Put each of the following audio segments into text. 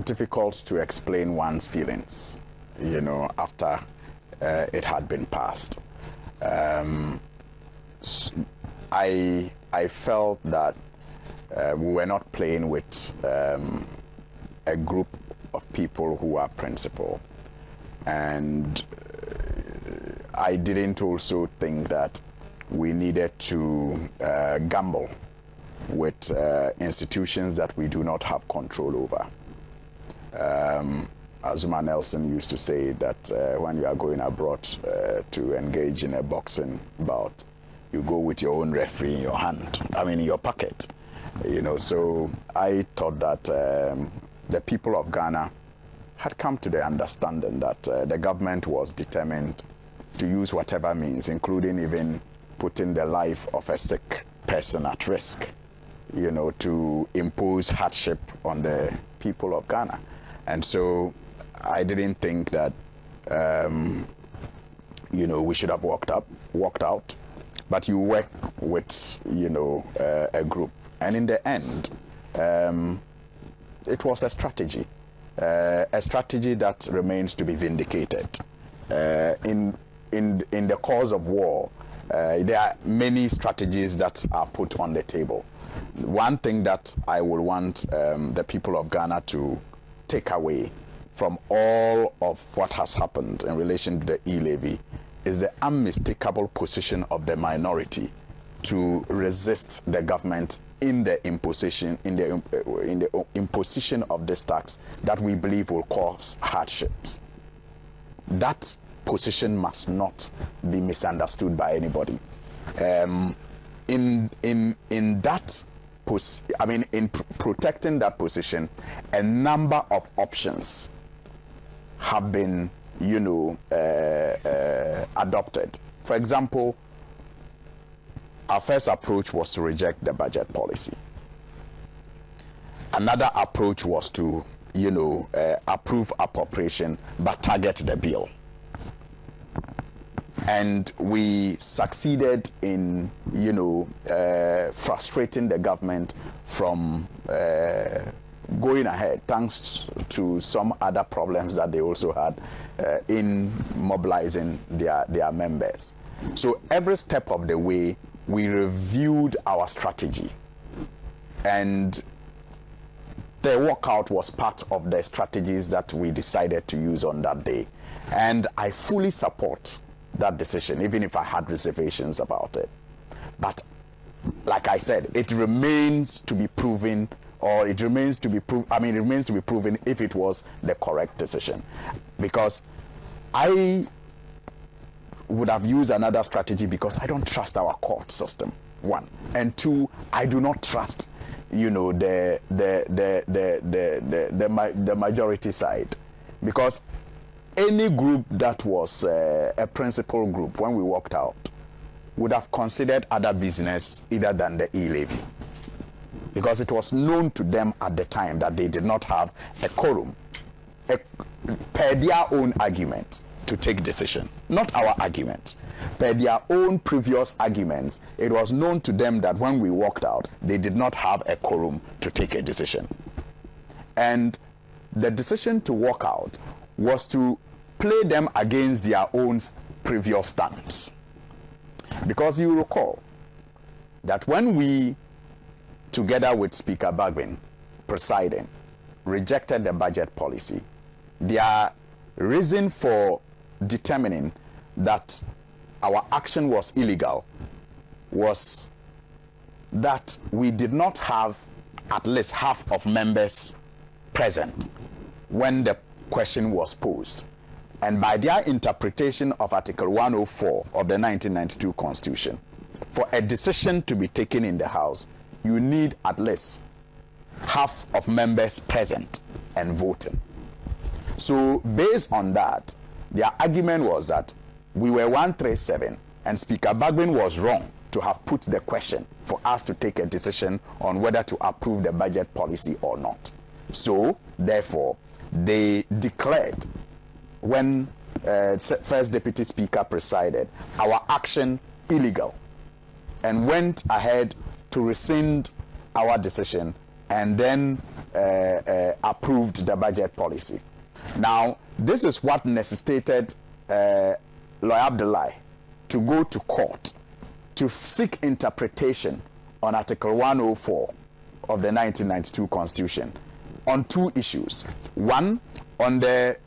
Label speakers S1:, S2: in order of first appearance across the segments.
S1: difficult to explain one's feelings, you know, after it had been passed. I felt that we were not playing with a group of people who are principled, and I didn't also think that we needed to gamble with institutions that we do not have control over. Azuma Nelson used to say that when you are going abroad to engage in a boxing bout, you go with your own referee in your hand, in your pocket, you know. So I thought that the people of Ghana had come to the understanding that the government was determined to use whatever means, including even putting the life of a sick person at risk, you know, to impose hardship on the people of Ghana. And so I didn't think that, you know, we should have walked out, but you work with, you know, a group. And in the end, it was a strategy that remains to be vindicated. In the cause of war, there are many strategies that are put on the table. One thing that I would want the people of Ghana to take away from all of what has happened in relation to the e-levy is the unmistakable position of the minority to resist the government in the imposition of this tax that we believe will cause hardships. That position must not be misunderstood by anybody. In protecting that position, a number of options have been, you know, adopted. For example, our first approach was to reject the budget policy. Another approach was to, you know, approve appropriation but target the bill. And we succeeded in, you know, frustrating the government from going ahead, thanks to some other problems that they also had in mobilizing their members. So every step of the way, we reviewed our strategy, and the walkout was part of the strategies that we decided to use on that day. And I fully support that decision, even if I had reservations about it. But like I said, it remains to be proven, or it remains to be proven if it was the correct decision. Because I would have used another strategy because I don't trust our court system, one. And two, I do not trust, you know, the majority side. Because any group that was a principal group, when we walked out, would have considered other business other than the e-levy. Because it was known to them at the time that they did not have a quorum, per their own argument, to take decision. Not our arguments. Per their own previous arguments, it was known to them that when we walked out, they did not have a quorum to take a decision. And the decision to walk out was to play them against their own previous stance. Because you recall that when we, together with Speaker Bagbin presiding, rejected the budget policy, their reason for determining that our action was illegal was that we did not have at least half of members present when the question was posed. And by their interpretation of Article 104 of the 1992 Constitution, for a decision to be taken in the House, you need at least half of members present and voting. So based on that, their argument was that we were 137 and Speaker Bagbin was wrong to have put the question for us to take a decision on whether to approve the budget policy or not. So therefore, they declared, when First Deputy Speaker presided, our action illegal, and went ahead to rescind our decision and then approved the budget policy. Now, this is what necessitated Lawyer Abdullahi to go to court to seek interpretation on Article 104 of the 1992 Constitution on two issues. One, on the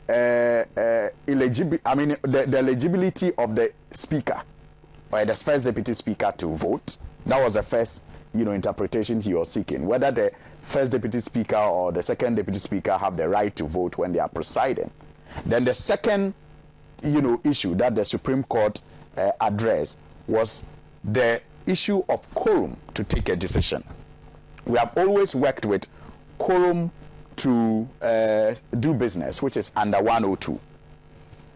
S1: eligibility of the Speaker, or the first Deputy Speaker, to vote. That was the first, interpretation he was seeking, whether the first Deputy Speaker or the second Deputy Speaker have the right to vote when they are presiding. Then the second, issue that the Supreme Court addressed was the issue of quorum to take a decision. We have always worked with quorum to do business, which is under 102.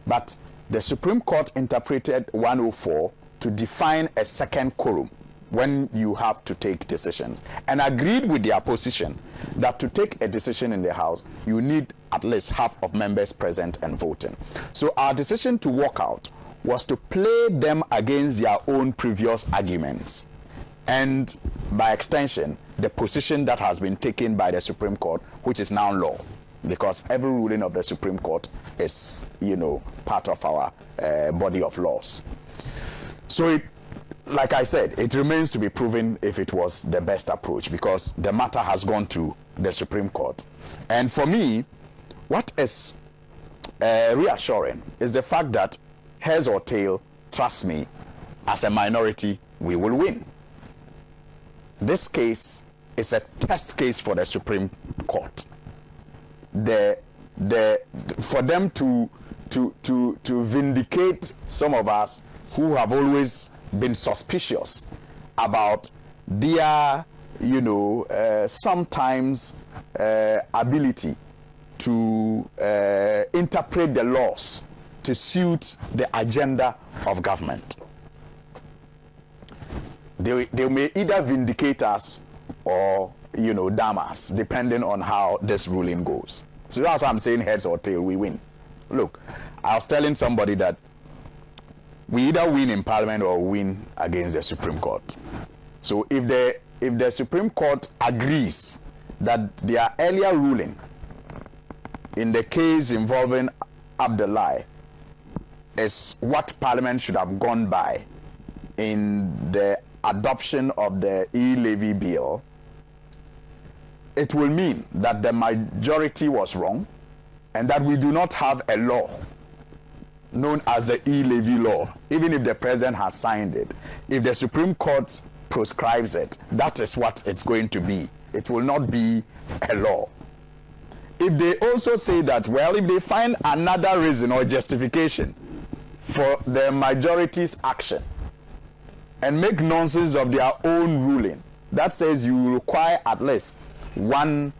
S1: But the Supreme Court interpreted 104 to define a second quorum when you have to take decisions, and agreed with their position that to take a decision in the House, you need at least half of members present and voting. So our decision to walk out was to play them against their own previous arguments, and by extension, the position that has been taken by the Supreme Court, which is now law, because every ruling of the Supreme Court is, part of our body of laws. So like I said, it remains to be proven if it was the best approach, because the matter has gone to the Supreme Court. And for me, what is reassuring is the fact that, heads or tail, trust me, as a minority, we will win. This case is a test case for the Supreme Court. For them to vindicate some of us who have always been suspicious about their, sometimes ability to interpret the laws to suit the agenda of government. They may either vindicate us or, damn us, depending on how this ruling goes. So that's why I'm saying heads or tail, we win. Look, I was telling somebody that we either win in Parliament or win against the Supreme Court. So if the Supreme Court agrees that their earlier ruling in the case involving Abdullahi is what Parliament should have gone by in the adoption of the e-levy bill, it will mean that the majority was wrong and that we do not have a law known as the e-levy law. Even if the president has signed it, if the Supreme Court proscribes it, that is what it's going to be. It will not be a law. If they also say that, well, if they find another reason or justification for the majority's action and make nonsense of their own ruling, that says you require at least one,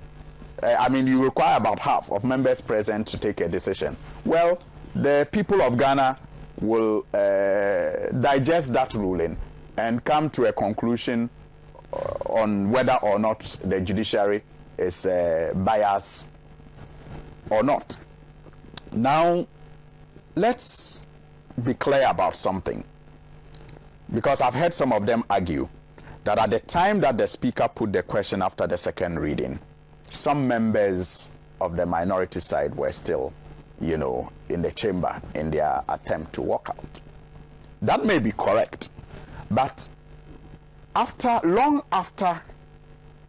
S1: you require about half of members present to take a decision. Well, the people of Ghana will digest that ruling and come to a conclusion on whether or not the judiciary is biased or not. Now, let's be clear about something, because I've heard some of them argue that at the time that the Speaker put the question after the second reading, some members of the minority side were still, in the chamber in their attempt to walk out. That may be correct, but long after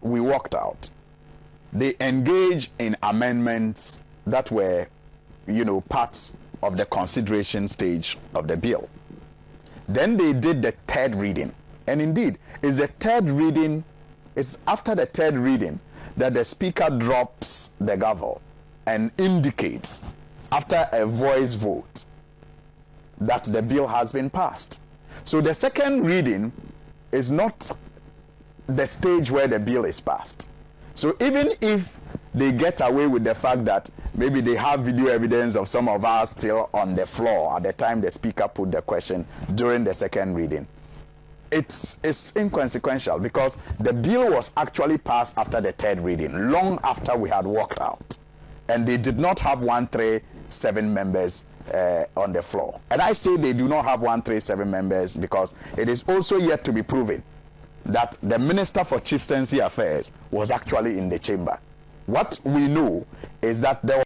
S1: we walked out, they engaged in amendments that were, parts of the consideration stage of the bill. Then they did the third reading. And indeed, it's after the third reading that the Speaker drops the gavel and indicates, after a voice vote, that the bill has been passed. So the second reading is not the stage where the bill is passed. So even if they get away with the fact that maybe they have video evidence of some of us still on the floor at the time the Speaker put the question during the second reading, it's inconsequential, because the bill was actually passed after the third reading, long after we had walked out, and they did not have 137 members on the floor. And I say they do not have 137 members because it is also yet to be proven that the Minister for Chieftaincy Affairs was actually in the chamber What we know is that there